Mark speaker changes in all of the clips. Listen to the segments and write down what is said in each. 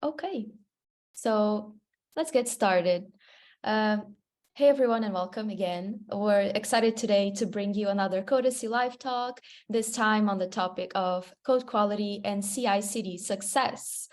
Speaker 1: Okay, so let's get started. Hey everyone, and welcome again. We're excited today to bring you another Codacy Live talk, this time on the topic of code quality and CI/CD success.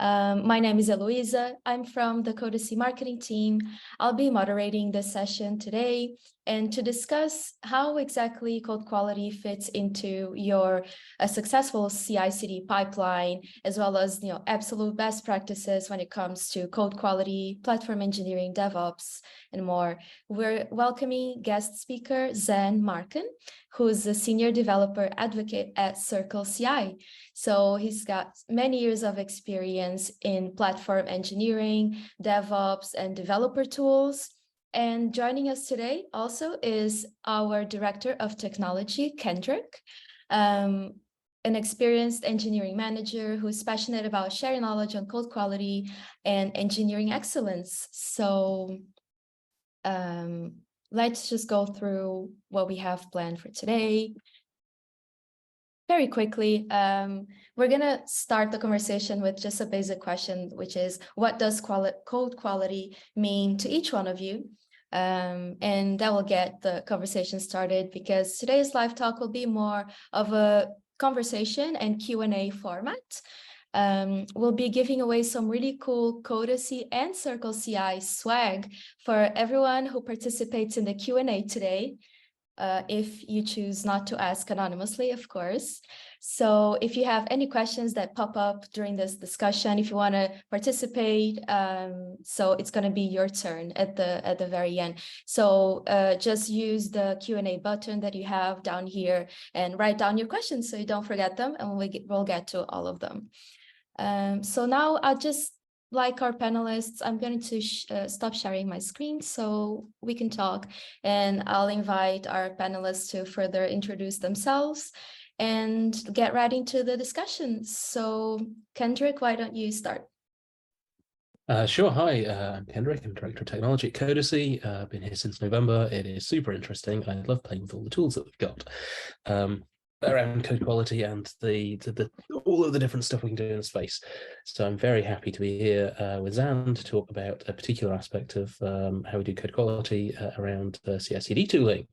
Speaker 1: My name is Eloisa. I'm from the Codacy marketing team. I'll be moderating this session today and to discuss how exactly code quality fits into your successful CI/CD pipeline, as well as absolute best practices when it comes to code quality, platform engineering, DevOps, and more. We're welcoming guest speaker Zan Markan, who's a senior developer advocate at Circle CI. So he's got many years of experience in platform engineering, DevOps, and developer tools. And joining us today also is our Director of Technology, Kendrick, an experienced engineering manager who's passionate about sharing knowledge on code quality and engineering excellence. So let's just go through what we have planned for today. Very quickly, we're going to start the conversation with just a basic question, which is, what does code quality mean to each one of you? And that will get the conversation started, because today's live talk will be more of a conversation and Q&A format. We'll be giving away some really cool Codacy and Circle CI swag for everyone who participates in the Q&A today. If you choose not to ask anonymously, of course. So if you have any questions that pop up during this discussion, if you want to participate, so it's going to be your turn at the very end. So just use the Q&A button that you have down here and write down your questions so you don't forget them, and we'll get to all of them. So now I'll just, like our panelists, I'm going to stop sharing my screen so we can talk, and I'll invite our panelists to further introduce themselves and get right into the discussion. So Kendrick, why don't you start?
Speaker 2: Sure. Hi, I'm Kendrick. I'm Director of Technology at Codacy. I've been here since November. It is super interesting. I love playing with all the tools that we've got around code quality and all of the different stuff we can do in the space. So I'm very happy to be here with Zan to talk about a particular aspect of how we do code quality around CI/CD tooling.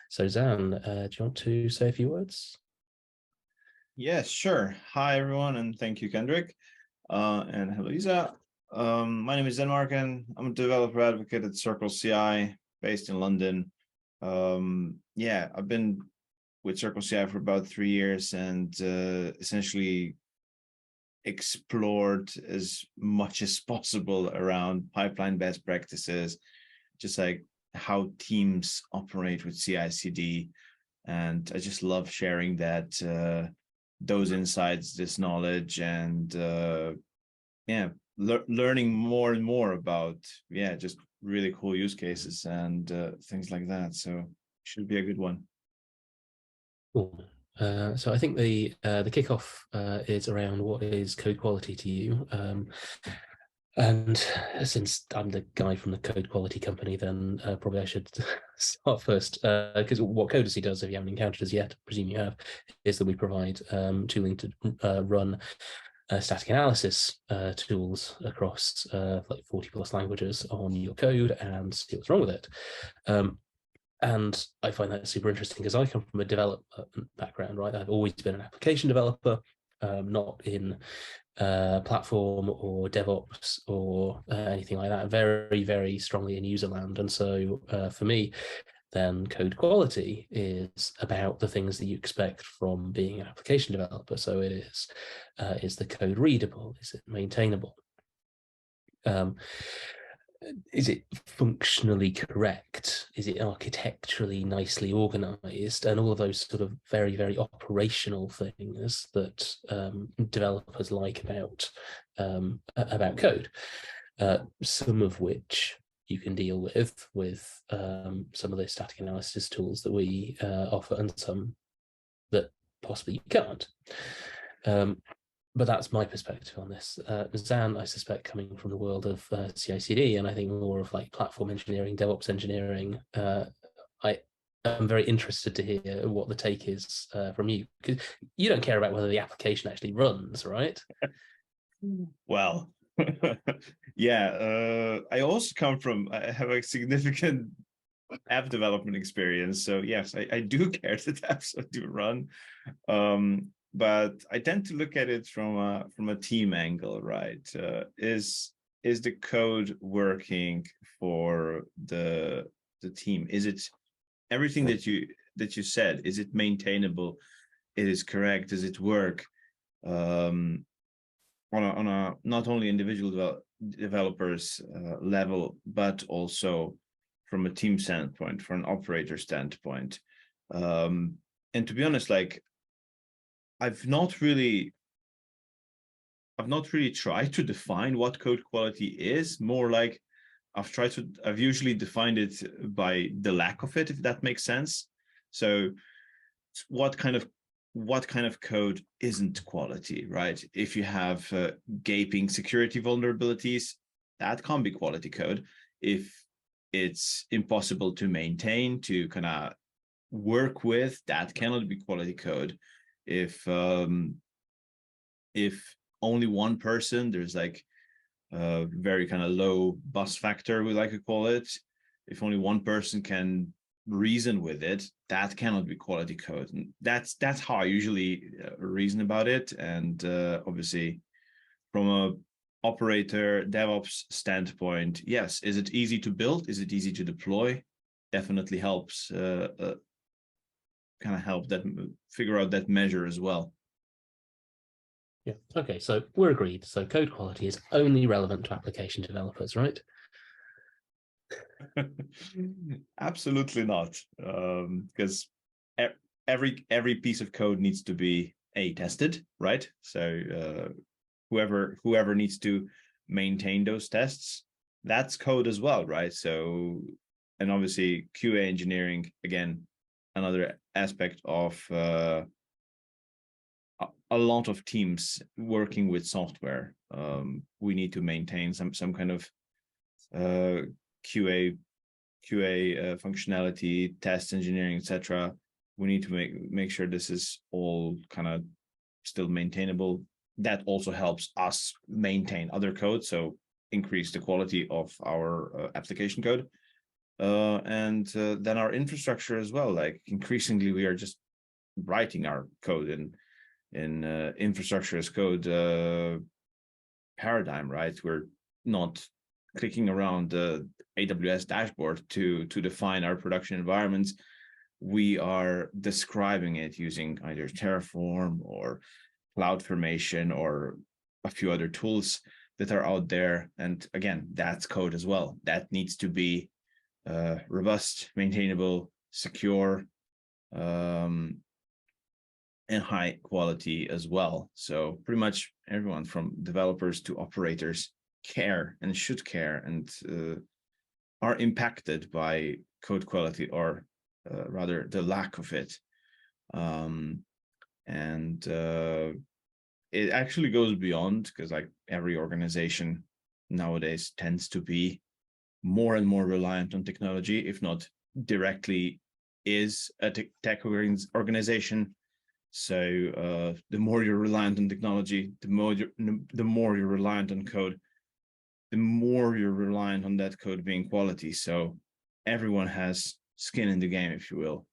Speaker 2: So Zan, do you want to say a few words?
Speaker 3: Yes, sure. Hi, everyone, and thank you, Kendrick. And hello, Lisa. My name is Zan Markan. I'm a developer advocate at Circle CI, based in London. Yeah, I've been with Circle CI for about 3 years and essentially explored as much as possible around pipeline best practices, just like how teams operate with CI/CD. And I just love sharing that, those insights, this knowledge, and yeah, learning more and more about, just really cool use cases and things like that. So should be a good one.
Speaker 2: Cool. So I think the kickoff is around what is code quality to you. And since I'm the guy from the code quality company, then probably I should start first, because what Codacy does, if you haven't encountered us yet, I presume you have, is that we provide tooling to run static analysis tools across like 40 plus languages on your code and see what's wrong with it. And I find that super interesting because I come from a development background, right? I've always been an application developer, not in platform or DevOps or anything like that. Very, very strongly in user land. And so for me, then code quality is about the things that you expect from being an application developer. So it is the code readable? Is it maintainable? Is it functionally correct? Is it architecturally nicely organized? And all of those sort of very, very operational things that developers like about code, some of which you can deal with some of the static analysis tools that we offer, and some that possibly you can't. But that's my perspective on this. Zan, I suspect, coming from the world of CI/CD, and I think more of like platform engineering, DevOps engineering, I am very interested to hear what the take is from you, because you don't care about whether the application actually runs, right?
Speaker 3: Well, Yeah, I also I have a significant app development experience. So yes, I do care that apps do run. But I tend to look at it from a team angle, right? Is the code working for the team? Is it everything that you said? Is it maintainable? It is correct? Does it work? On a not only individual developers level, but also from a team standpoint, from an operator standpoint. And to be honest, like I've not really tried to define what code quality is. More like I've usually defined it by the lack of it, if that makes sense. So what kind of code isn't quality, right? If you have gaping security vulnerabilities, that can't be quality code. If it's impossible to maintain, to kind of work with, that cannot be quality code. If only one person, there's like a very kind of low bus factor, we like to call it. If only one person can reason with it, that cannot be quality code. And that's how I usually reason about it. And obviously from a operator DevOps standpoint, yes, is it easy to build? Is it easy to deploy? Definitely helps kind of help that figure out that measure as well.
Speaker 2: Yeah. Okay. So we're agreed. So code quality is only relevant to application developers, right?
Speaker 3: Absolutely not, because every piece of code needs to be tested, right? So whoever needs to maintain those tests, that's code as well, right? So, and obviously QA engineering, again, another aspect of a lot of teams working with software. We need to maintain some kind of QA functionality, test engineering, etc. We need to make sure this is all kind of still maintainable. That also helps us maintain other code, so increase the quality of our application code, and then our infrastructure as well. Like increasingly, we are just writing our code in infrastructure as code paradigm, right? We're not clicking around the AWS dashboard to define our production environments. We are describing it using either Terraform or CloudFormation or a few other tools that are out there. And again, that's code as well. That needs to be robust, maintainable, secure, and high quality as well. So pretty much everyone from developers to operators care and should care and are impacted by code quality, or rather the lack of it. And it actually goes beyond, because like every organization nowadays tends to be more and more reliant on technology, if not directly is a tech organization. So the more you're reliant on technology, the more you're reliant on code, the more you're reliant on that code being quality. So everyone has skin in the game, if you will.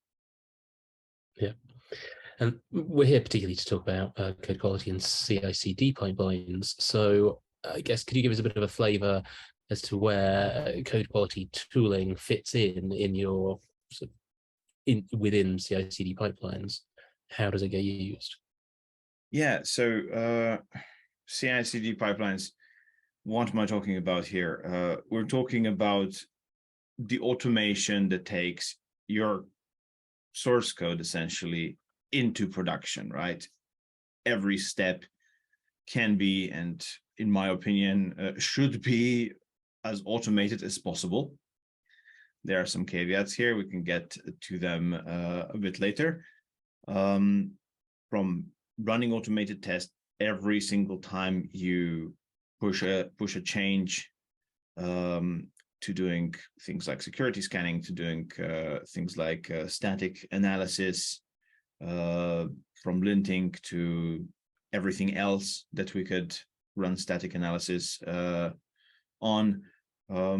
Speaker 2: Yeah. And we're here particularly to talk about code quality and CI/CD pipelines. So I guess, could you give us a bit of a flavor as to where code quality tooling fits in your within CI/CD pipelines? How does it get used?
Speaker 3: Yeah, so CI/CD pipelines, what am I talking about here? We're talking about the automation that takes your source code essentially into production, right? Every step can be, and in my opinion, should be as automated as possible. There are some caveats here. We can get to them a bit later. From running automated tests every single time you push a change, to doing things like security scanning, to doing things like static analysis, from linting to everything else that we could run static analysis on, all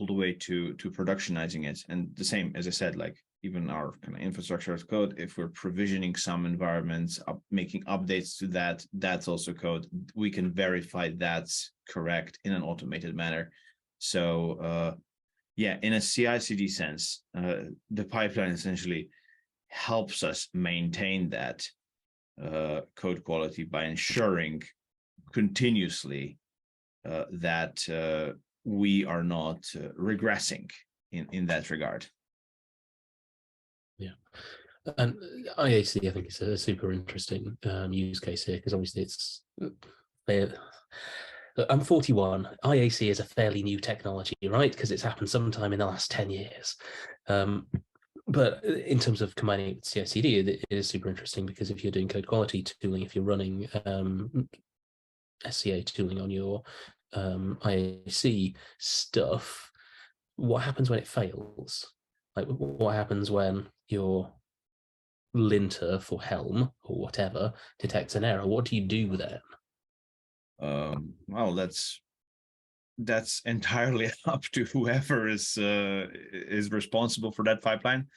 Speaker 3: the way to productionizing it. And the same, as I said, like even our kind of infrastructure as code, if we're provisioning some environments, making updates to that, that's also code. We can verify that's correct in an automated manner. So yeah, in a CI/CD sense, the pipeline essentially helps us maintain that code quality by ensuring continuously that we are not regressing in that regard.
Speaker 2: Yeah, and IAC, I think, is a super interesting use case here, because obviously it's I'm 41. IAC is a fairly new technology, right? Because it's happened sometime in the last 10 years. But in terms of combining it with CI/CD, it is super interesting, because if you're doing code quality tooling, if you're running SCA tooling on your IAC stuff, what happens when it fails? Like, what happens when your linter for Helm or whatever detects an error? What do you do then?
Speaker 3: Well, that's entirely up to whoever is responsible for that pipeline.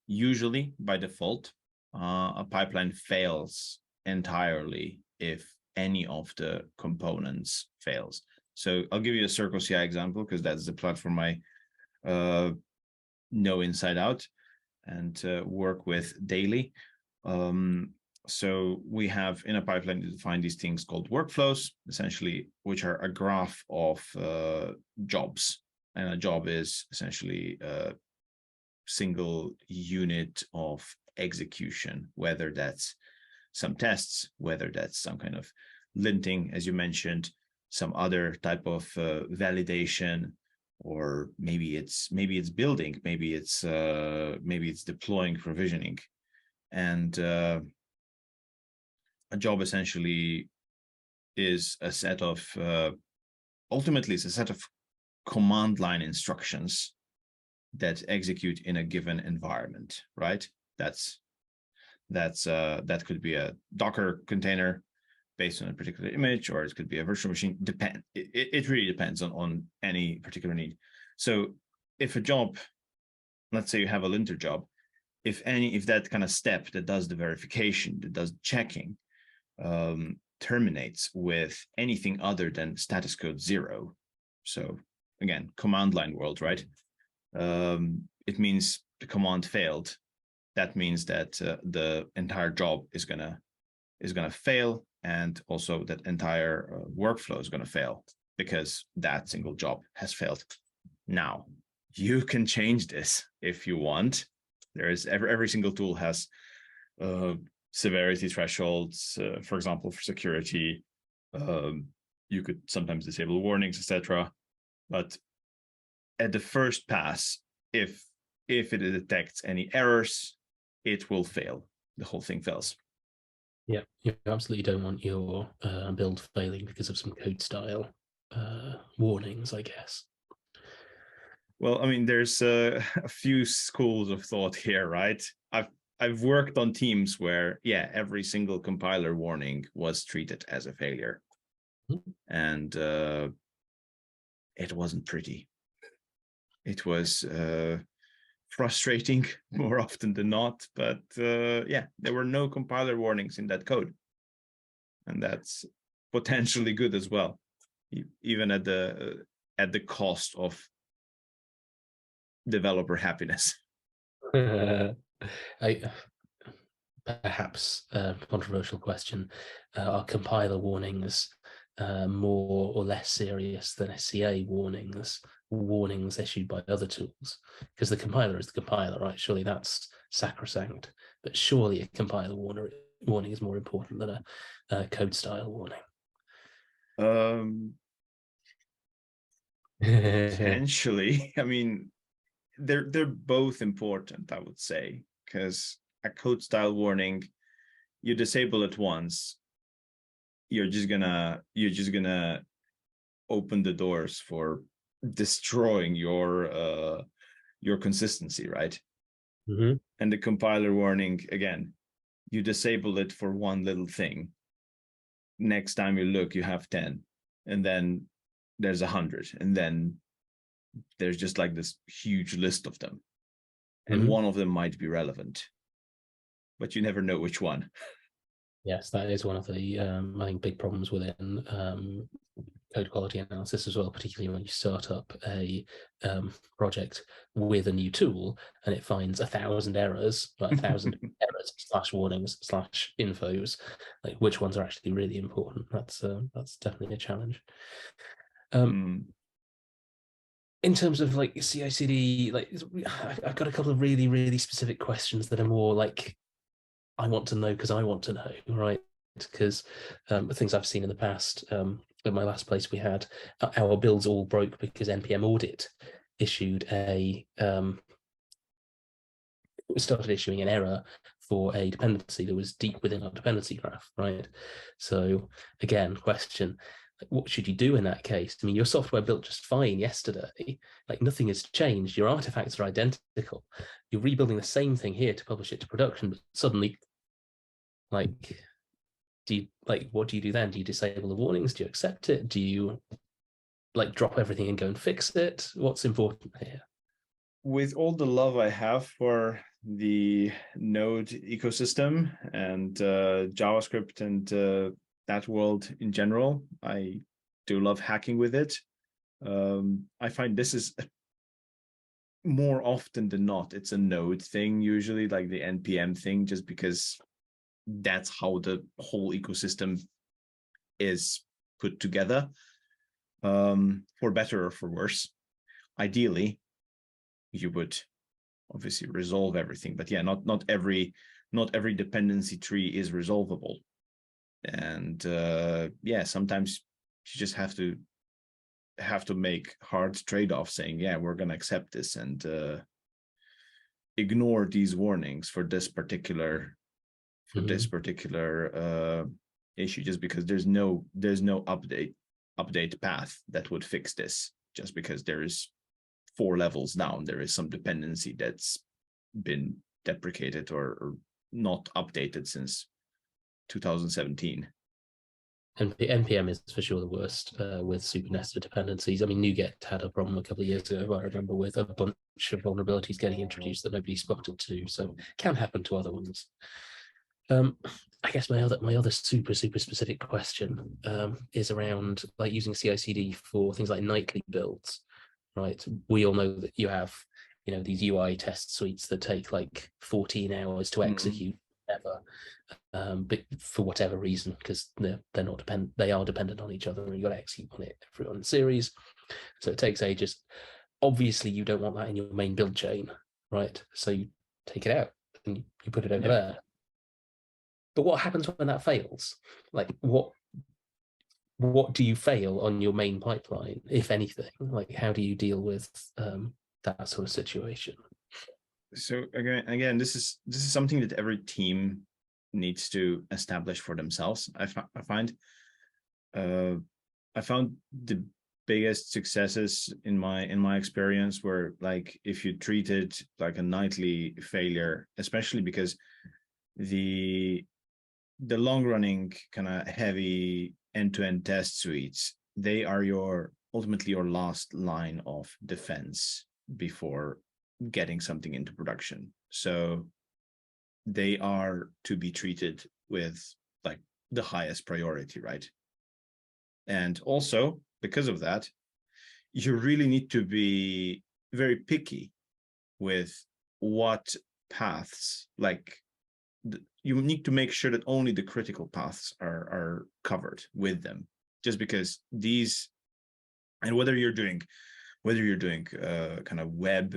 Speaker 3: Usually, by default, a pipeline fails entirely if any of the components fails. So I'll give you a Circle CI example, because that's the platform I know inside out and work with daily. So we have in a pipeline to define these things called workflows, essentially, which are a graph of jobs. And a job is essentially a single unit of execution, whether that's some tests, whether that's some kind of linting, as you mentioned, some other type of validation, or maybe it's building, maybe it's deploying, provisioning. And a job essentially is a set of ultimately it's a set of command line instructions that execute in a given environment, right? That could be a Docker container based on a particular image, or it could be a virtual machine. It really depends on any particular need. So if a job, let's say you have a linter job, if that kind of step that does the verification, that does checking, terminates with anything other than status code 0, so again, command line world, right? It means the command failed. That means that the entire job is gonna fail, and also that entire workflow is gonna fail, because that single job has failed. Now, you can change this if you want. There is every single tool has severity thresholds, for example, for security. You could sometimes disable warnings, etc. But at the first pass, if it detects any errors, it will fail. The whole thing fails.
Speaker 2: Yeah, you absolutely don't want your build failing because of some code style warnings, I guess.
Speaker 3: Well, I mean, there's a few schools of thought here, right? I've worked on teams where, yeah, every single compiler warning was treated as a failure. Mm-hmm. And it wasn't pretty. It was frustrating more often than not, but yeah, there were no compiler warnings in that code. And that's potentially good as well, even at the cost of developer happiness.
Speaker 2: Perhaps a controversial question. Are compiler warnings more or less serious than SCA warnings issued by other tools? Because the compiler is the compiler, right? Surely that's sacrosanct. But surely a compiler warning is more important than a code style warning.
Speaker 3: Potentially. I mean, they're both important, I would say, because a code style warning, you disable it once, you're just gonna open the doors for destroying your consistency, right?
Speaker 2: Mm-hmm.
Speaker 3: And the compiler warning, again, you disable it for one little thing, next time you look, you have 10, and then there's 100, and then there's just like this huge list of them, and one of them might be relevant, but you never know which one.
Speaker 2: Yes, that is one of the I think big problems within code quality analysis as well, particularly when you start up a project with a new tool and it finds 1,000 errors, like 1,000 errors / warnings / infos. Like, which ones are actually really important? That's definitely a challenge. In terms of like CI/CD, like I've got a couple of really, really specific questions that are more like, I want to know because I want to know, right? Because things I've seen in the past, at my last place, we had our builds all broke because NPM audit issued started issuing an error for a dependency that was deep within our dependency graph, right? So again, question, what should you do in that case? I mean, your software built just fine yesterday, like nothing has changed. Your artifacts are identical. You're rebuilding the same thing here to publish it to production, but suddenly, like, what do you do then? Do you disable the warnings? Do you accept it? Do you like drop everything and go and fix it? What's important here?
Speaker 3: With all the love I have for the Node ecosystem and JavaScript and that world in general, I do love hacking with it. I find this is more often than not, it's a Node thing, usually like the NPM thing, just because that's how the whole ecosystem is put together, for better or for worse. Ideally, you would obviously resolve everything, but yeah, not every dependency tree is resolvable, and yeah, sometimes you just have to make hard trade-offs, saying, yeah, we're going to accept this and ignore these warnings for this particular issue, just because there's no update path that would fix this, just because there is 4 levels down, there is some dependency that's been deprecated or not updated since 2017.
Speaker 2: And NPM is for sure the worst with super nested dependencies. I mean, NuGet had a problem a couple of years ago, I remember, with a bunch of vulnerabilities getting introduced that nobody spotted too. So it can happen to other ones. I guess my other super specific question is around like using CI/CD for things like nightly builds, right? We all know that you have, these UI test suites that take like 14 hours to execute ever, but for whatever reason, because they're not dependent, they are dependent on each other, and you got to execute on it everyone in series, so it takes ages. Obviously, you don't want that in your main build chain, right? So you take it out and you put it over there. But what happens when that fails? Like, what do you fail on your main pipeline, if anything? Like, how do you deal with that sort of situation?
Speaker 3: So again, this is something that every team needs to establish for themselves. I found the biggest successes in my experience were like, if you treat it like a nightly failure, especially because the long running kind of heavy end-to-end test suites, they are ultimately your last line of defense before getting something into production. So they are to be treated with like the highest priority, right? And also, because of that, you really need to be very picky with what paths, like you need to make sure that only the critical paths are covered with them, just because these, and whether you're doing kind of web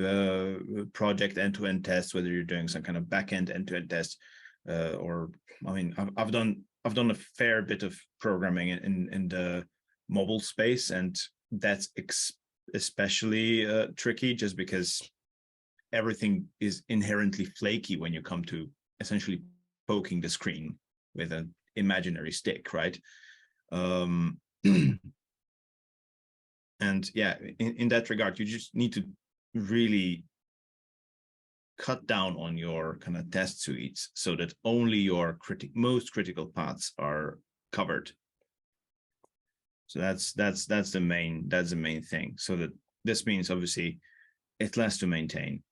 Speaker 3: project end-to-end tests, whether you're doing some kind of backend end-to-end test, or I mean, I've done a fair bit of programming in the mobile space, and that's especially tricky, just because everything is inherently flaky when you come to essentially poking the screen with an imaginary stick, right? And yeah, in that regard, you just need to really cut down on your kind of test suites so that only your most critical paths are covered So that's the main thing. So that this means obviously it's less to maintain.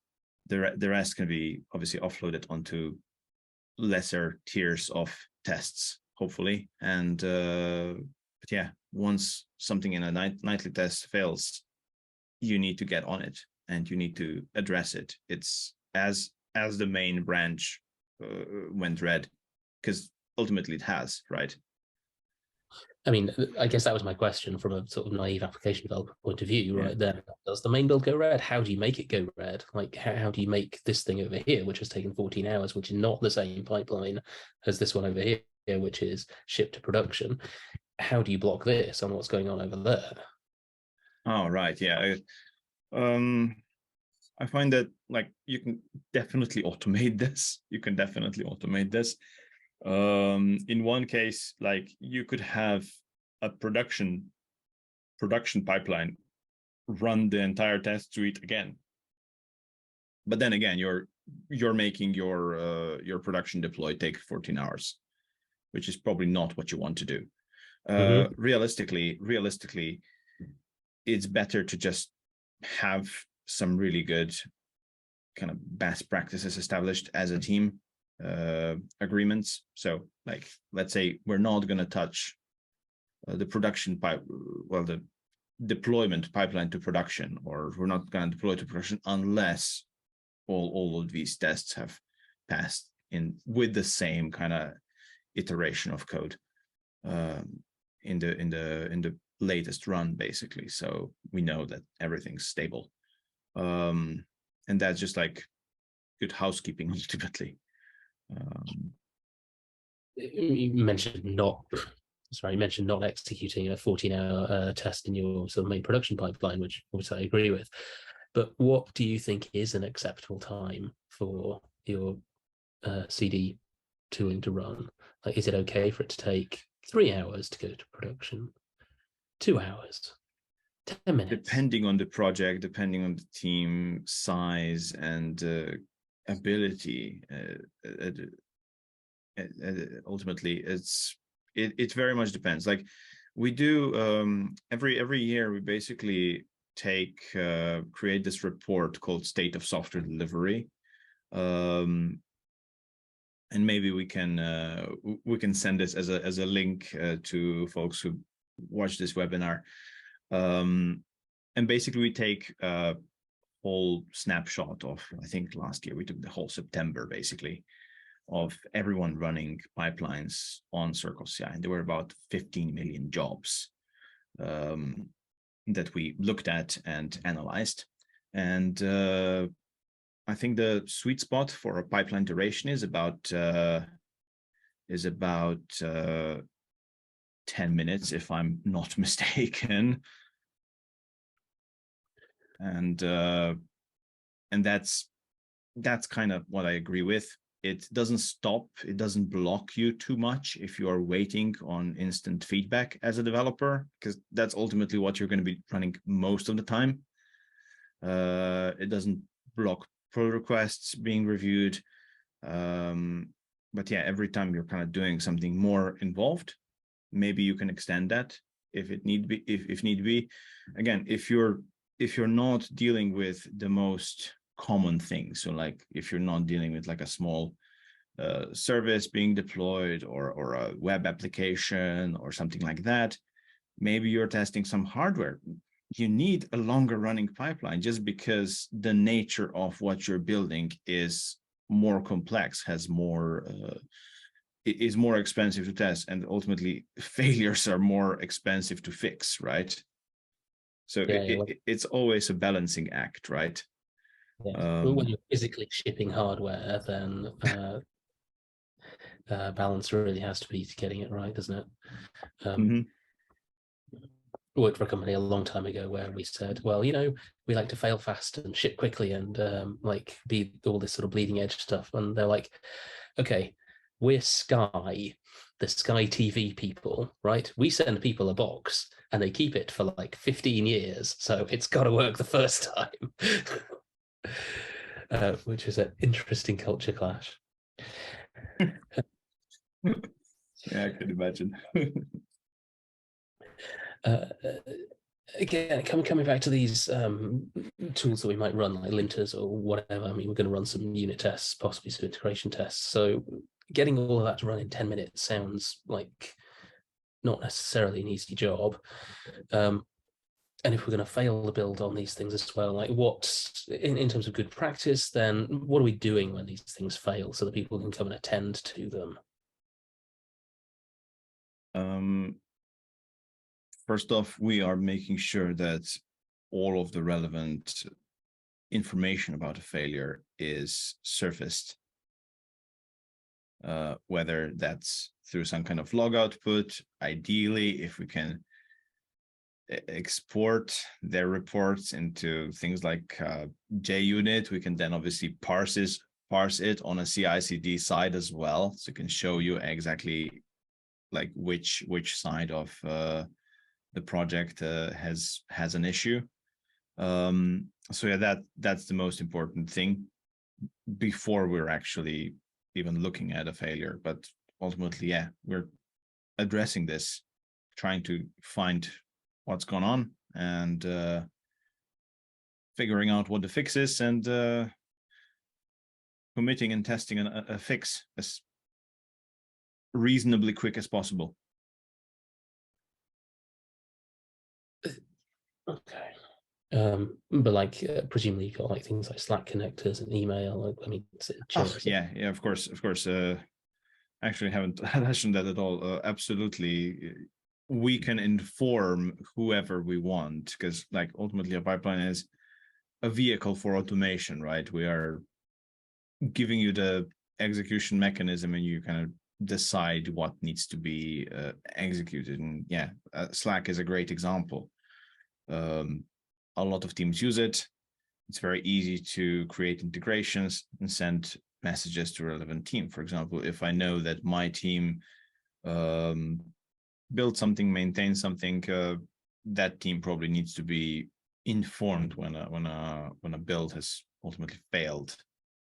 Speaker 3: The rest can be obviously offloaded onto lesser tiers of tests, hopefully. And but yeah, once something in a nightly test fails, you need to get on it and you need to address it. It's as the main branch went red, because ultimately it has, right?
Speaker 2: I mean, I guess that was my question from a sort of naive application developer point of view, right?
Speaker 3: Yeah.
Speaker 2: Then, does the main build go red? How do you make it go red? Like, how do you make this thing over here, which has taken 14 hours, which is not the same pipeline as this one over here, which is shipped to production? How do you block this on what's going on over there?
Speaker 3: Oh, right. Yeah. I find that like you can definitely automate this. In one case, like you could have a production pipeline run the entire test suite again. But then again, you're making your production deploy take 14 hours, which is probably not what you want to do. Realistically, it's better to just have some really good kind of best practices established as a team agreements. So like, let's say we're not going to touch the production the deployment pipeline to production, or we're not going to deploy to production unless all of these tests have passed in with the same kind of iteration of code in the latest run, basically. So we know that everything's stable. And that's just like good housekeeping ultimately.
Speaker 2: You mentioned not executing a 14-hour test in your sort of main production pipeline, which I agree with. But what do you think is an acceptable time for your CD tooling to run? Like, is it okay for it to take 3 hours to go to production, 2 hours, 10 minutes?
Speaker 3: Depending on the project, depending on the team size and ability, ultimately it very much depends. Like we do every year, we basically create this report called State of Software Delivery, and maybe we can send this as a link to folks who watch this webinar. And basically we take a whole snapshot of, I think last year we took the whole September basically of everyone running pipelines on Circle-CI, and there were about 15 million jobs that we looked at and analyzed. And I think the sweet spot for a pipeline duration is about 10 minutes, if I'm not mistaken. And that's kind of what I agree with. It doesn't stop, it doesn't block you too much if you are waiting on instant feedback as a developer, because that's ultimately what you're going to be running most of the time. It doesn't block pull requests being reviewed. But yeah, every time you're kind of doing something more involved, maybe you can extend that if need be. Again, if you're not dealing with the most common things, so like if you're not dealing with like a small service being deployed or a web application or something like that, maybe you're testing some hardware, you need a longer running pipeline just because the nature of what you're building is more complex, has more is more expensive to test, and ultimately failures are more expensive to fix, right? So it's always a balancing act, right?
Speaker 2: Yeah. When you're physically shipping hardware, then balance really has to be getting it right, doesn't it? Worked for a company a long time ago where we said, well, you know, we like to fail fast and ship quickly and like be all this sort of bleeding edge stuff. And they're like, okay, we're Sky, the Sky TV people, right? We send people a box and they keep it for like 15 years. So it's got to work the first time, which is an interesting culture clash.
Speaker 3: Yeah, I can imagine.
Speaker 2: Again, coming back to these tools that we might run, like linters or whatever. I mean, we're going to run some unit tests, possibly some integration tests. So getting all of that to run in 10 minutes sounds like not necessarily an easy job. And if we're going to fail the build on these things as well, like what, in terms of good practice, then what are we doing when these things fail so that people can come and attend to them?
Speaker 3: First off, we are making sure that all of the relevant information about a failure is surfaced, whether that's through some kind of log output. Ideally, if we can export their reports into things like JUnit, we can then obviously parse it on a CI/CD side as well, so it can show you exactly like which side of the project has an issue. So yeah, that's the most important thing before we're actually even looking at a failure. But ultimately, yeah, we're addressing this, trying to find what's gone on and figuring out what the fix is, and committing and testing a fix as reasonably quick as possible.
Speaker 2: Okay. But like presumably you got like things like Slack connectors and email. Like, I mean,
Speaker 3: yeah, of course. Actually, haven't mentioned that at all. Absolutely, we can inform whoever we want, because like ultimately a pipeline is a vehicle for automation, right? We are giving you the execution mechanism, and you kind of decide what needs to be executed. And yeah, Slack is a great example. A lot of teams use it. It's very easy to create integrations and send messages to a relevant team. For example, if I know that my team built something, maintained something, that team probably needs to be informed when a build has ultimately failed,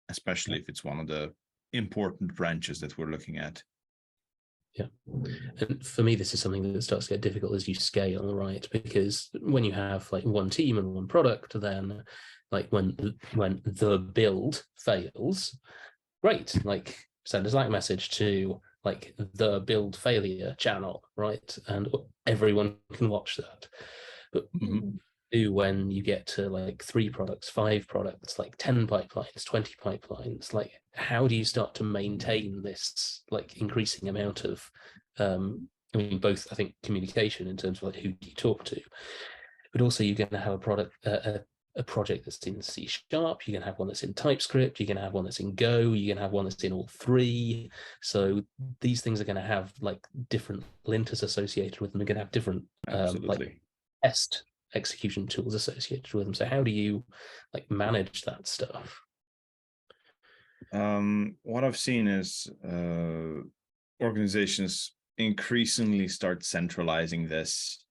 Speaker 3: especially if it's one of the important branches that we're looking at.
Speaker 2: Yeah, and for me, this is something that starts to get difficult as you scale, right? Because when you have like one team and one product, then like when the build fails, great, like send a Slack message to like the build failure channel, right? And everyone can watch that. But when you get to like 3 products, 5 products, like 10 pipelines, 20 pipelines, like how do you start to maintain this like increasing amount of I mean, both I think communication in terms of like who do you talk to, but also you're going to have a product a project that's in C#, you're going to have one that's in TypeScript, you're going to have one that's in Go, you're going to have one that's in all 3. So these things are going to have like different linters associated with them. They're going to have different like test execution tools associated with them. So how do you like manage that stuff?
Speaker 3: What I've seen is organizations increasingly start centralizing this,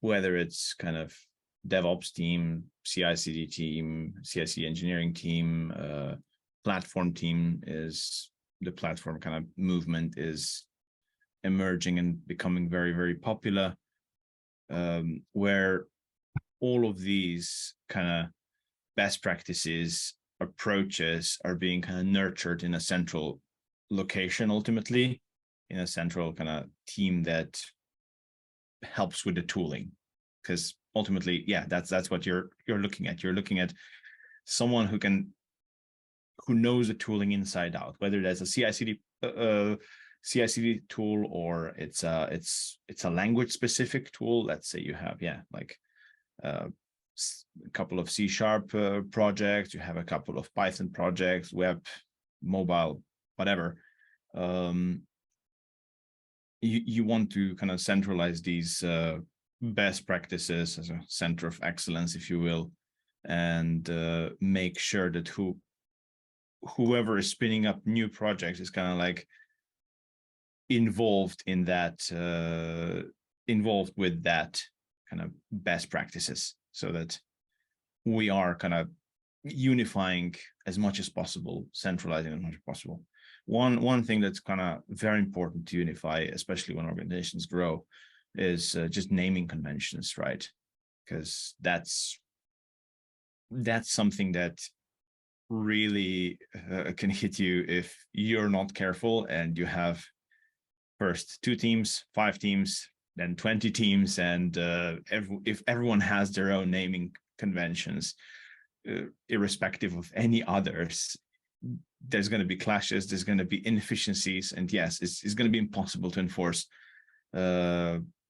Speaker 3: whether it's kind of DevOps team, CI/CD team, CI/CD engineering team, platform team. Is the platform kind of movement is emerging and becoming very, very popular, where all of these kind of best practices, approaches are being kind of nurtured in a central location, ultimately in a central kind of team that helps with the tooling. Because ultimately, yeah, that's what you're looking at. You're looking at someone who knows the tooling inside out, whether that's a CI/CD tool or it's a language specific tool. Let's say you have like a couple of C# projects, you have a couple of Python projects, web, mobile, whatever. You want to kind of centralize these best practices as a center of excellence, if you will, and make sure that whoever is spinning up new projects is kind of like involved in that, involved with that kind of best practices, so that we are kind of unifying as much as possible, centralizing as much as possible. one thing that's kind of very important to unify, especially when organizations grow, is just naming conventions, right? Because that's something that really can hit you if you're not careful, and you have first 2 teams, 5 teams, then 20 teams, and if everyone has their own naming conventions, irrespective of any others, there's going to be clashes, there's going to be inefficiencies, and yes, it's going to be impossible to enforce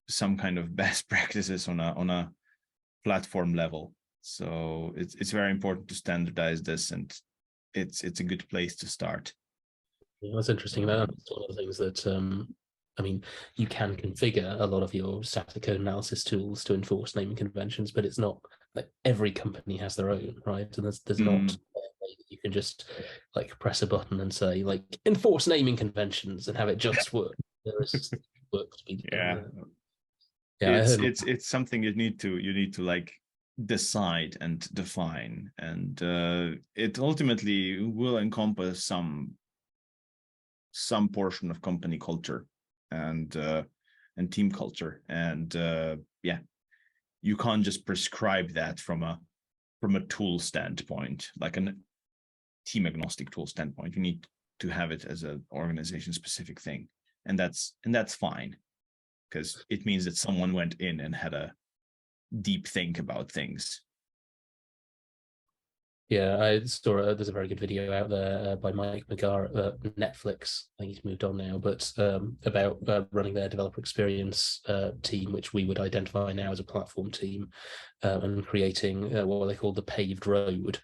Speaker 3: some kind of best practices on a platform level. So it's very important to standardize this, and it's a good place to start.
Speaker 2: Yeah, that's interesting. That's one of the things that I mean, you can configure a lot of your static code analysis tools to enforce naming conventions, but it's not like every company has their own, right? And there's not a way that you can just like press a button and say like enforce naming conventions and have it just work. There is work to be done.
Speaker 3: Yeah, it's something you need to like decide and define, and it ultimately will encompass some portion of company culture and team culture, and yeah, you can't just prescribe that from a tool standpoint, like a team agnostic tool standpoint. You need to have it as an organization specific thing, and that's fine, because it means that someone went in and had a deep think about things.
Speaker 2: Yeah, I saw there's a very good video out there by Mike McGar at Netflix. I think he's moved on now, but about running their developer experience team, which we would identify now as a platform team, and creating what they call the paved road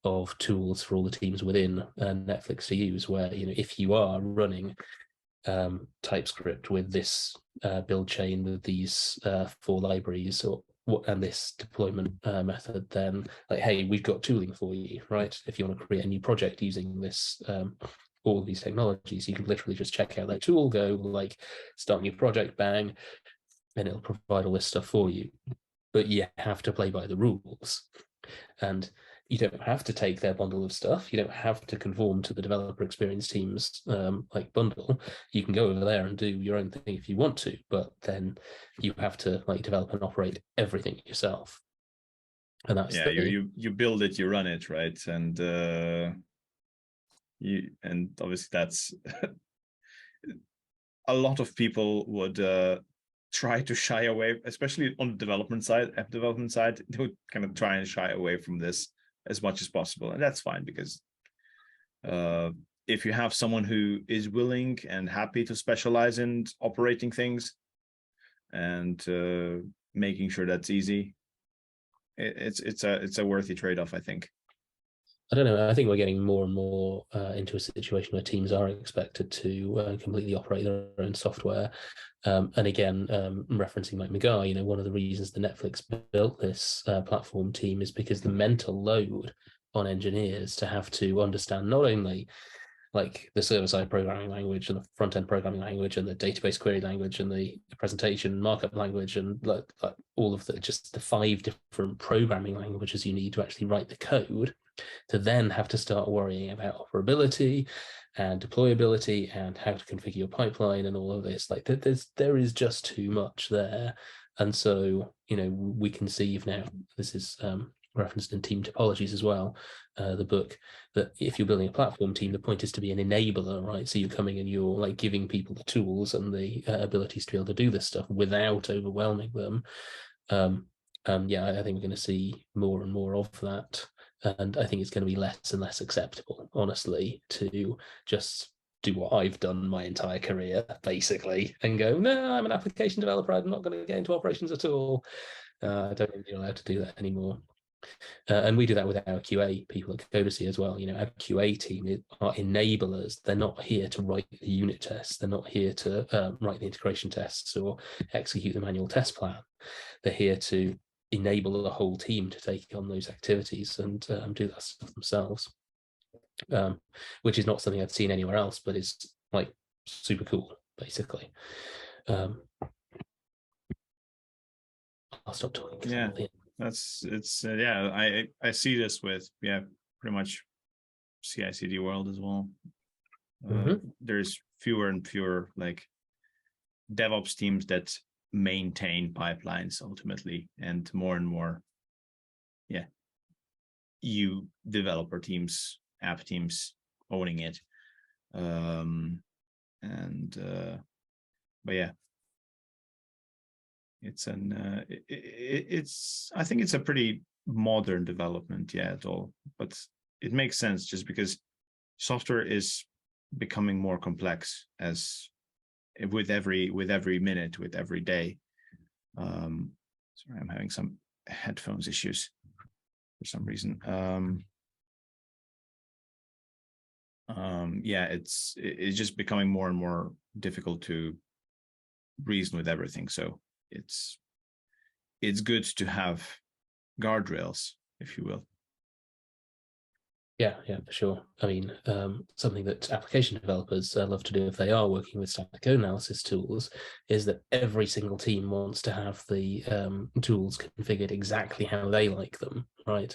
Speaker 2: of tools for all the teams within Netflix to use, where, you know, if you are running TypeScript with this build chain with these 4 libraries and this deployment method, then like, hey, we've got tooling for you, right? If you want to create a new project using this all of these technologies, you can literally just check out that tool, go like start a new project, bang, and it'll provide all this stuff for you. But you have to play by the rules, and you don't have to take their bundle of stuff. You don't have to conform to the developer experience team's like bundle. You can go over there and do your own thing if you want to, but then you have to like develop and operate everything yourself. And that's
Speaker 3: you build it, you run it, right? And obviously that's a lot of people would try to shy away, especially on the development side, app development side. They would kind of try and shy away from this as much as possible, and that's fine, because if you have someone who is willing and happy to specialize in operating things and making sure that's easy, it's a worthy trade-off, I think.
Speaker 2: I don't know. I think we're getting more and more into a situation where teams are expected to completely operate their own software. And again, referencing Mike McGar, you know, one of the reasons the Netflix built this platform team is because the mental load on engineers to have to understand not only like the server-side programming language and the front-end programming language and the database query language and the presentation markup language and like all of just the 5 different programming languages you need to actually write the code, to then have to start worrying about operability and deployability and how to configure your pipeline and all of this. Like there is just too much there. And so, you know, we conceive now, this is referenced in Team Topologies as well, the book, that if you're building a platform team, the point is to be an enabler, right? So you're coming and you're like giving people the tools and the abilities to be able to do this stuff without overwhelming them. Yeah, I think we're going to see more and more of that. And I think it's going to be less and less acceptable, honestly, to just do what I've done my entire career, basically, and go, no, I'm an application developer. I'm not going to get into operations at all. I don't think you're allowed to do that anymore. And we do that with our QA people at Codacy as well. You know, our QA team are enablers. They're not here to write the unit tests. They're not here to write the integration tests or execute the manual test plan. They're here to enable the whole team to take on those activities and do that stuff themselves, which is not something I've seen anywhere else, but it's like super cool, basically. I'll stop talking.
Speaker 3: Yeah, I see this with pretty much CI/CD world as well. There's fewer and fewer like DevOps teams that maintain pipelines ultimately, and more, you developer teams, app teams owning it. But yeah, it's I think it's a pretty modern development, at all, but it makes sense just because software is becoming more complex as with every minute, with every day. Sorry, I'm having some headphones issues for some reason. It's just becoming more and more difficult to reason with everything. So it's good to have guardrails, if you will.
Speaker 2: Yeah, for sure. I mean, something that application developers love to do if they are working with static code analysis tools is that every single team wants to have the tools configured exactly how they like them, right?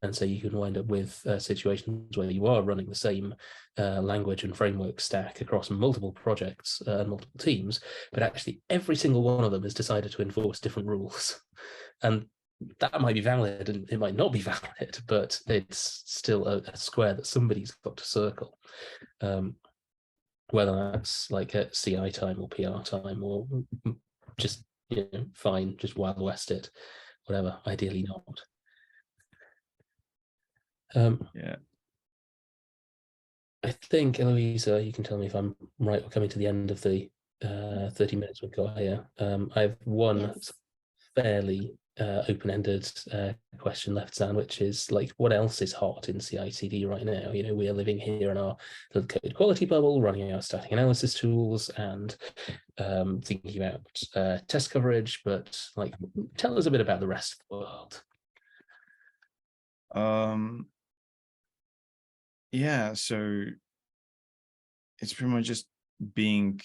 Speaker 2: And so you can wind up with situations where you are running the same language and framework stack across multiple projects and multiple teams, but actually every single one of them has decided to enforce different rules. And that might be valid and it might not be valid, but it's still a square that somebody's got to circle. Whether that's like at CI time or PR time or just, fine, just Wild West it, whatever, ideally not. I think, Eloisa, you can tell me if I'm right. We're coming to the end of the 30 minutes we've got here. I have one fairly open-ended question left, Zan, which is like, what else is hot in CI/CD right now? We are living here in our little code quality bubble, running our static analysis tools and thinking about test coverage, but like, tell us a bit about the rest of the world.
Speaker 3: So it's pretty much just being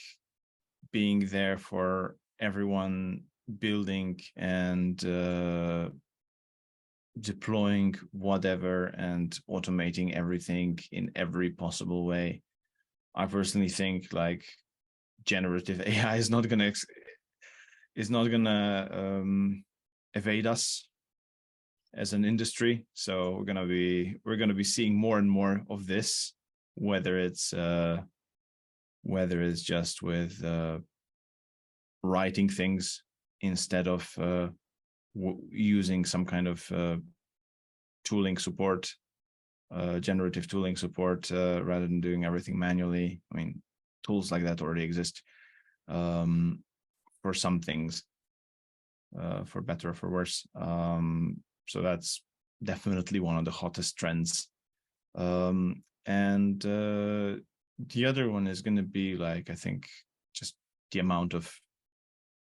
Speaker 3: there for everyone, building and deploying whatever and automating everything in every possible way. I personally think like generative AI is not gonna evade us as an industry. So we're gonna be seeing more and more of this, whether it's just with writing things instead of using some kind of tooling support, generative tooling support, rather than doing everything manually. I mean, tools like that already exist for some things, for better or for worse. So that's definitely one of the hottest trends. And the other one is going to be like, I think, just the amount of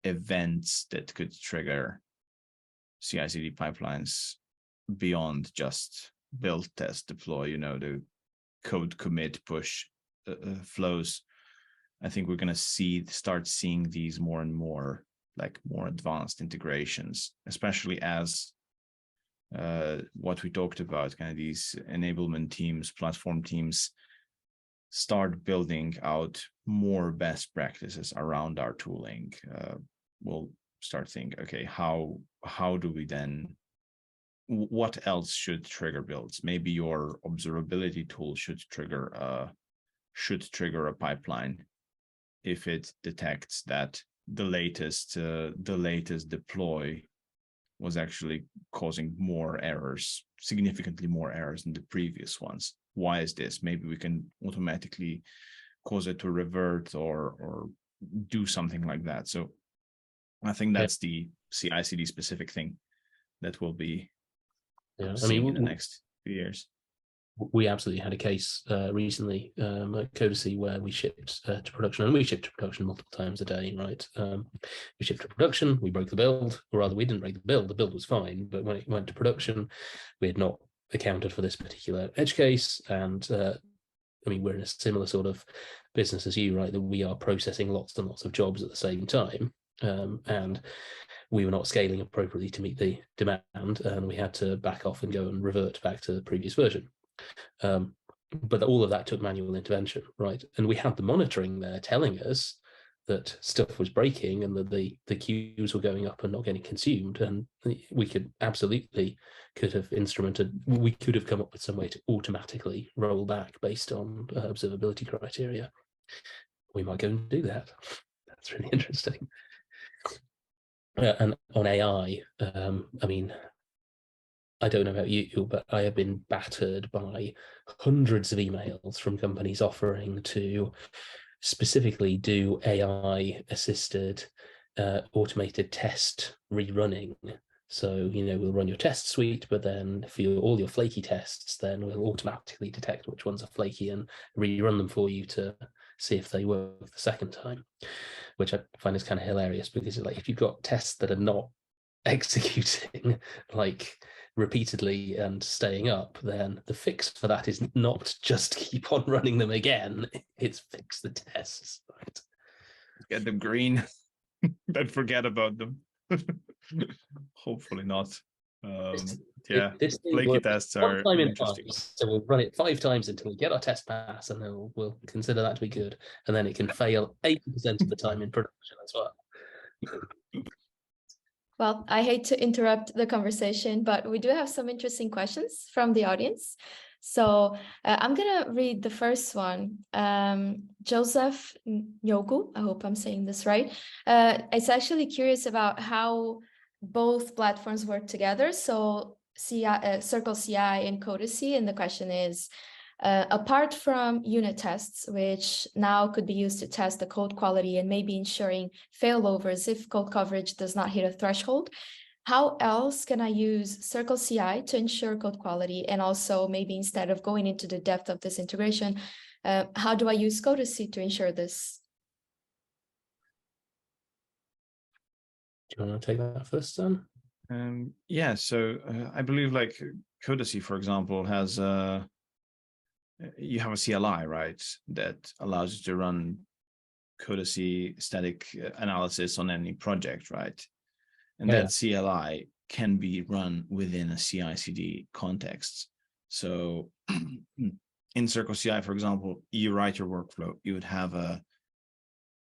Speaker 3: events that could trigger CI/CD pipelines beyond just build, test, deploy, the code commit, push flows. I think we're going to start seeing these more and more, like more advanced integrations, especially as what we talked about, kind of these enablement teams, platform teams start building out more best practices around our tooling. We'll start thinking, okay, how do we then, what else should trigger builds? Maybe your observability tool should trigger a pipeline if it detects that the latest deploy was actually causing more errors, significantly more errors than the previous ones. Why is this? Maybe we can automatically cause it to revert or do something like that. So I think that's the CI/CD specific thing that will be seeing in the next few years.
Speaker 2: We absolutely had a case recently at Codacy where we shipped to production, and we shipped to production multiple times a day, right? We shipped to production, we broke the build, or rather we didn't break the build was fine, but when it went to production, we had not accounted for this particular edge case. And we're in a similar sort of business as you, right? That we are processing lots and lots of jobs at the same time. And we were not scaling appropriately to meet the demand, and we had to back off and go and revert back to the previous version. but all of that took manual intervention, right? And we had the monitoring there telling us that stuff was breaking and that the queues were going up and not getting consumed. And we could have instrumented, we could have come up with some way to automatically roll back based on observability criteria. We might go and do that. That's really interesting. And on AI, I mean, I don't know about you, but I have been battered by hundreds of emails from companies offering to specifically do AI-assisted automated test rerunning. So, we'll run your test suite, but then for all your flaky tests, then we'll automatically detect which ones are flaky and rerun them for you to see if they work the second time, which I find is kind of hilarious, because like if you've got tests that are not executing like repeatedly and staying up, then the fix for that is not just keep on running them again, it's fix the tests, right?
Speaker 3: Get them green. Don't forget about them. Hopefully not.
Speaker 2: This
Speaker 3: flaky tests are interesting.
Speaker 2: So we'll run it 5 times until we get our test pass, and then we'll consider that to be good, and then it can fail 80% of the time in production as well.
Speaker 1: Well, I hate to interrupt the conversation, but we do have some interesting questions from the audience. So I'm going to read the first one. Joseph Nyogu, I hope I'm saying this right. It's actually curious about how both platforms work together. So Circle CI and Codacy, and the question is, apart from unit tests, which now could be used to test the code quality and maybe ensuring failovers if code coverage does not hit a threshold, how else can I use Circle CI to ensure code quality? And also maybe instead of going into the depth of this integration, how do I use Codacy to ensure this?
Speaker 2: Do you want to take that first, Zan?
Speaker 3: Yeah, so I believe like Codacy, for example, has you have a CLI, right, that allows you to run Codacy static analysis on any project, right? And that CLI can be run within a CI/CD context. So in Circle CI, for example, you write your workflow, you would have a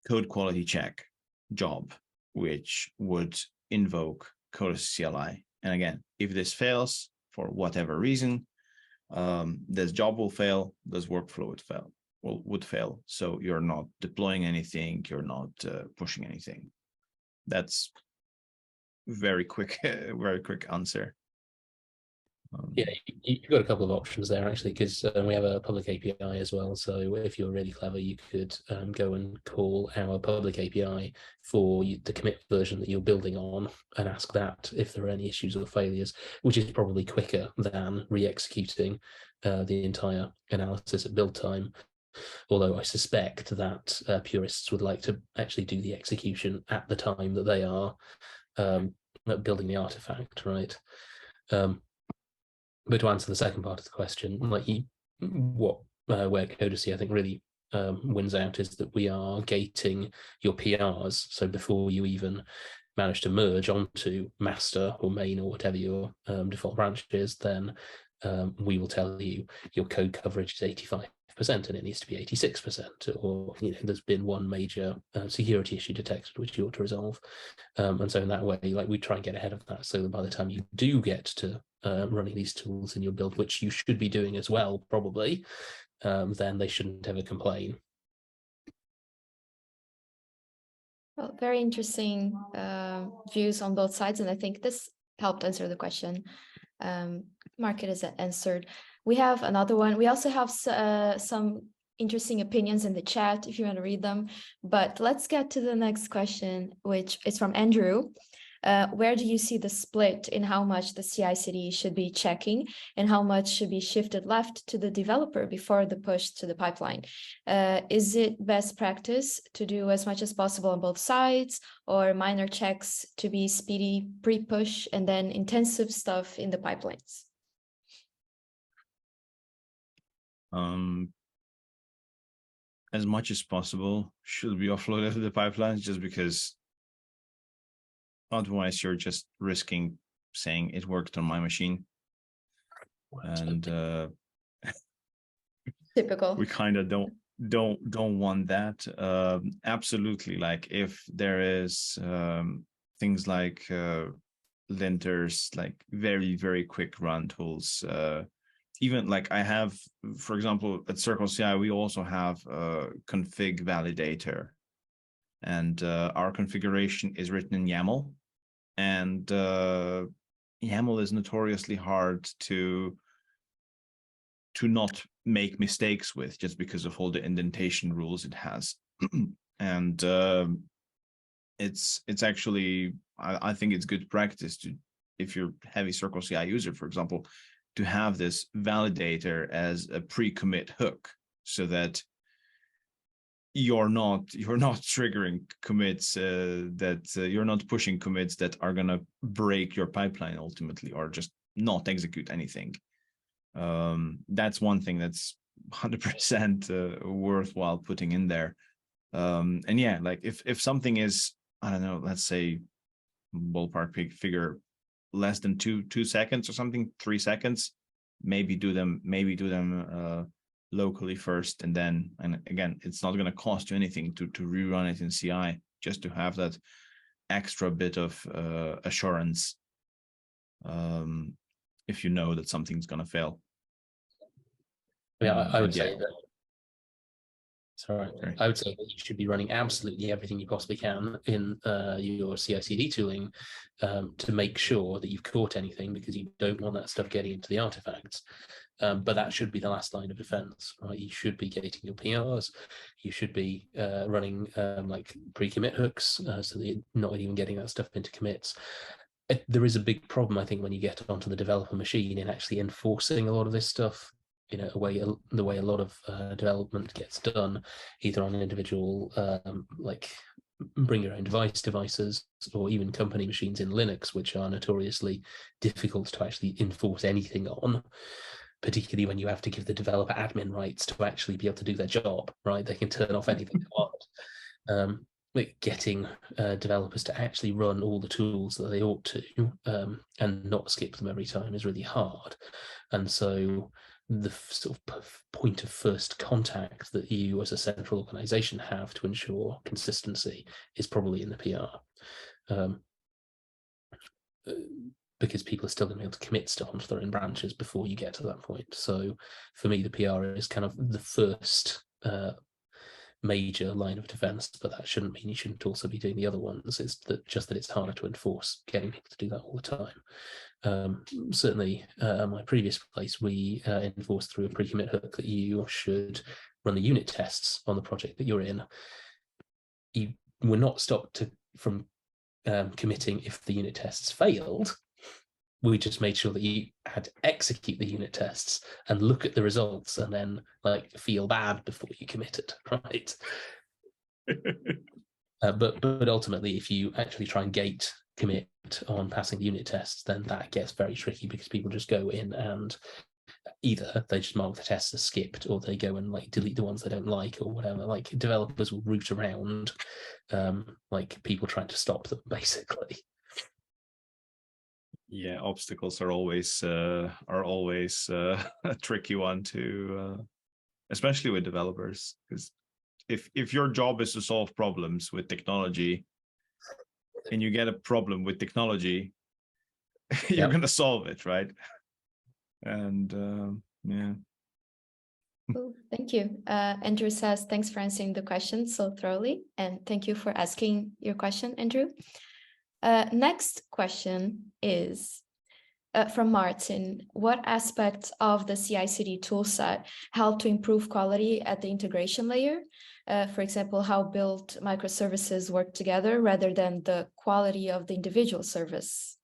Speaker 3: code quality check job, which would invoke Codacy CLI. And again, if this fails for whatever reason, this job will fail, this workflow would fail. So you're not deploying anything, you're not pushing anything. That's very quick answer.
Speaker 2: Yeah, you've got a couple of options there actually, because we have a public API as well. So if you're really clever, you could go and call our public API for the commit version that you're building on and ask that if there are any issues or failures, which is probably quicker than re-executing the entire analysis at build time. Although I suspect that purists would like to actually do the execution at the time that they are building the artifact, right? But to answer the second part of the question, like where Codacy I think really wins out is that we are gating your PRs. So before you even manage to merge onto master or main or whatever your default branch is, then we will tell you your code coverage is 85%. And it needs to be 86%, or there's been one major security issue detected which you ought to resolve, and so in that way, like, we try and get ahead of that, so that by the time you do get to running these tools in your build, which you should be doing as well probably, then they shouldn't ever complain.
Speaker 1: Well, very interesting views on both sides, and I think this helped answer the question. Market is answered. We have another one. We also have some interesting opinions in the chat if you want to read them. But let's get to the next question, which is from Andrew. Where do you see the split in how much the CI/CD should be checking and how much should be shifted left to the developer before the push to the pipeline? Is it best practice to do as much as possible on both sides, or minor checks to be speedy pre-push and then intensive stuff in the pipelines?
Speaker 3: As much as possible should be offloaded to the pipelines, just because otherwise you're just risking saying it worked on my machine. And
Speaker 1: Typical.
Speaker 3: We kind of don't want that. Absolutely, like if there is things like linters, like very quick run tools. Even like I have, for example, at Circle CI, we also have a config validator, and our configuration is written in YAML, and YAML is notoriously hard to not make mistakes with, just because of all the indentation rules it has. And it's actually, I think it's good practice to, if you're a heavy Circle CI user, for example, to have this validator as a pre-commit hook, so that you're not triggering commits that you're not pushing commits that are going to break your pipeline ultimately, or just not execute anything. That's one thing that's 100% worthwhile putting in there. And yeah, like if something is, I don't know, let's say ballpark figure less than two seconds or something, 3 seconds, maybe do them locally first, and then, and again, it's not going to cost you anything to rerun it in CI, just to have that extra bit of assurance, if you know that something's going to fail.
Speaker 2: Yeah, I would say
Speaker 3: yeah.
Speaker 2: that. Sorry, I would say that you should be running absolutely everything you possibly can in your CI/CD tooling to make sure that you've caught anything, because you don't want that stuff getting into the artifacts. But that should be the last line of defense, right? You should be gating your PRs. You should be running like pre-commit hooks so that you're not even getting that stuff into commits. There is a big problem, I think, when you get onto the developer machine in actually enforcing a lot of this stuff. You know, the way a lot of development gets done, either on individual like bring your own devices, or even company machines in Linux, which are notoriously difficult to actually enforce anything on, particularly when you have to give the developer admin rights to actually be able to do their job, right? They can turn off anything they want. Like getting developers to actually run all the tools that they ought to and not skip them every time is really hard. And so the sort of point of first contact that you as a central organization have to ensure consistency is probably in the PR. Because people are still going to be able to commit stuff onto their own branches before you get to that point. So for me, the PR is kind of the first major line of defense, but that shouldn't mean you shouldn't also be doing the other ones. It's that it's harder to enforce getting people to do that all the time. Certainly, my previous place, we enforced through a pre-commit hook that you should run the unit tests on the project that you're in. You were not stopped from committing if the unit tests failed. We just made sure that you had to execute the unit tests and look at the results, and then like feel bad before you committed, right? But ultimately, if you actually try and gate commit on passing the unit tests, then that gets very tricky, because people just go in and either they just mark the tests as skipped, or they go and like delete the ones they don't like, or whatever. Like developers will root around like people trying to stop them, basically.
Speaker 3: Yeah, obstacles are always a tricky one to, especially with developers, because if your job is to solve problems with technology, and you get a problem with technology, you're going to solve it, right? And yeah.
Speaker 1: Cool. Thank you. Andrew says, thanks for answering the question so thoroughly, and thank you for asking your question, Andrew. Next question is from Martin. What aspects of the CI/CD toolset help to improve quality at the integration layer? For example, how built microservices work together rather than the quality of the individual service?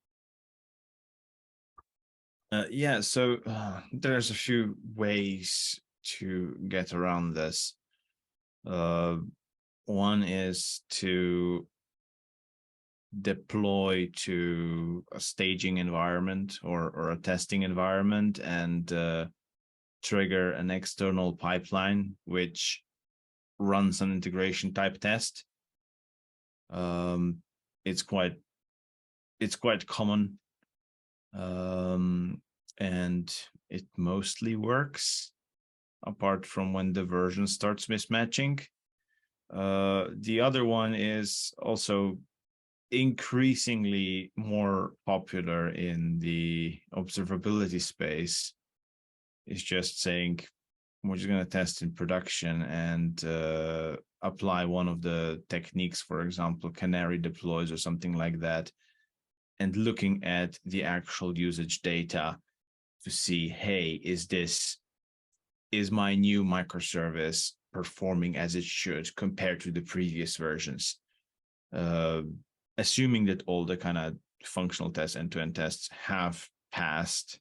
Speaker 3: Yeah, so there's a few ways to get around this. One is to deploy to a staging environment or a testing environment, and trigger an external pipeline which runs an integration type test. It's quite common, and it mostly works. apart from when the version starts mismatching. The other one is also increasingly more popular in the observability space. Is just saying, we're just going to test in production and apply one of the techniques, for example, canary deploys or something like that, and looking at the actual usage data to see, hey, is my new microservice performing as it should compared to the previous versions? Assuming that all the kind of functional tests, end-to-end tests have passed.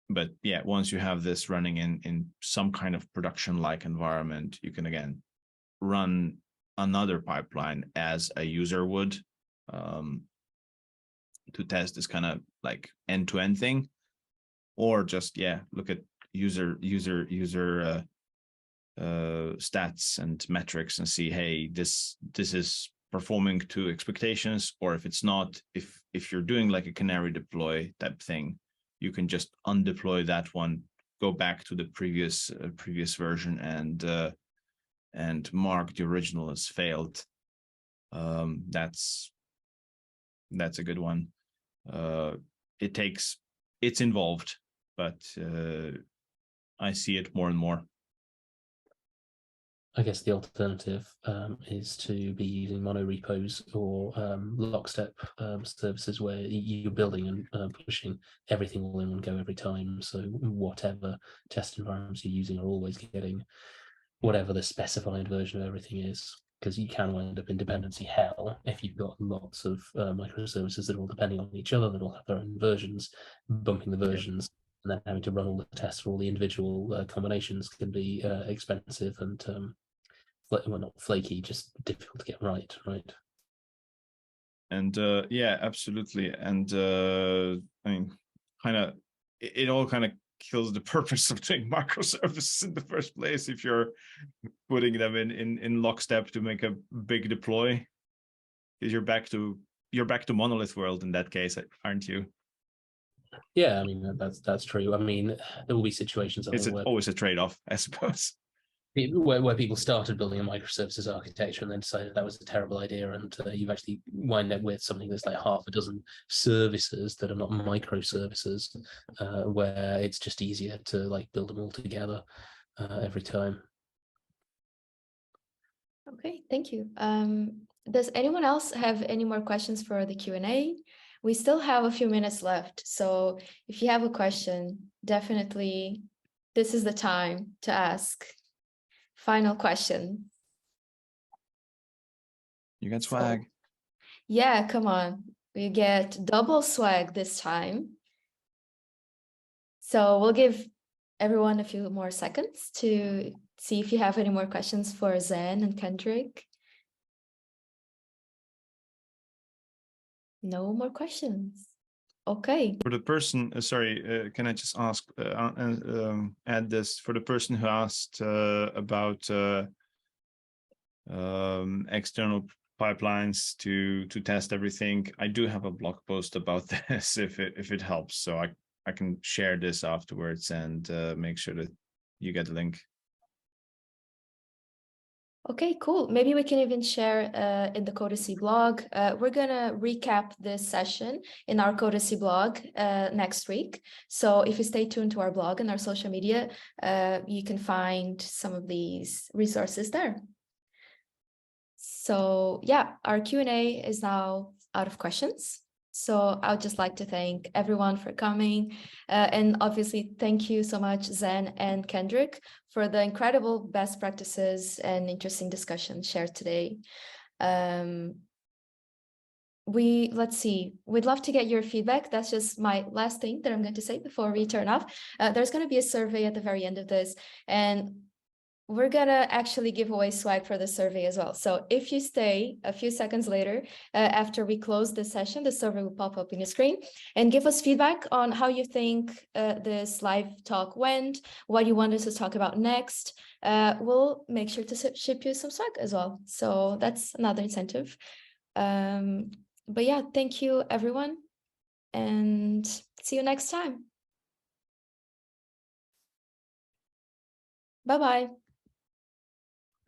Speaker 3: But yeah, once you have this running in some kind of production-like environment, you can again run another pipeline as a user would to test this kind of like end-to-end thing, or just look at user stats and metrics and see, hey, this is performing to expectations, or if it's not, if you're doing like a canary deploy type thing, you can just undeploy that one, go back to the previous version and mark the original as failed. That's a good one. It's involved, but I see it more and more.
Speaker 2: I guess the alternative is to be using monorepos or lockstep services where you're building and pushing everything all in one go every time. So whatever test environments you're using are always getting whatever the specified version of everything is, because you can wind up in dependency hell if you've got lots of microservices that are all depending on each other, that all have their own versions, bumping the versions. And then having to run all the tests for all the individual combinations can be expensive and well, not flaky, just difficult to get right.
Speaker 3: And yeah, absolutely. And I mean, kind of, it all kind of kills the purpose of doing microservices in the first place if you're putting them in lockstep to make a big deploy, because you're back to monolith world in that case, aren't you?
Speaker 2: Yeah, I mean that's true. I mean, there will be situations
Speaker 3: It's always a trade-off, I suppose.
Speaker 2: Where people started building a microservices architecture and then decided that was a terrible idea, and you've actually wind up with something that's like half a dozen services that are not microservices, where it's just easier to like build them all together every time.
Speaker 1: Okay, thank you. Does anyone else have any more questions for the Q&A? We still have a few minutes left, so if you have a question, definitely this is the time to ask. Final question.
Speaker 3: You get swag.
Speaker 1: So, yeah, come on. We get double swag this time. So we'll give everyone a few more seconds to see if you have any more questions for Zan and Kendrick. No more questions. Okay.
Speaker 3: For the person, sorry, can I just ask, add this for the person who asked about external pipelines to test everything? I do have a blog post about this if it helps, so I can share this afterwards and make sure that you get the link.
Speaker 1: Okay, cool. Maybe we can even share in the Codacy blog. We're going to recap this session in our Codacy blog next week. So if you stay tuned to our blog and our social media, you can find some of these resources there. So yeah, our Q&A is now out of questions. So I would just like to thank everyone for coming. And obviously, thank you so much, Zan and Kendrick, for the incredible best practices and interesting discussion shared today. Let's see, we'd love to get your feedback. That's just my last thing that I'm going to say before we turn off. There's going to be a survey at the very end of this, and we're gonna actually give away swag for the survey as well. So if you stay a few seconds later, after we close the session, the survey will pop up in your screen, and give us feedback on how you think this live talk went, what you want us to talk about next. We'll make sure to ship you some swag as well. So that's another incentive. But yeah, thank you everyone, and see you next time. Bye-bye.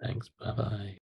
Speaker 2: Thanks. Bye bye.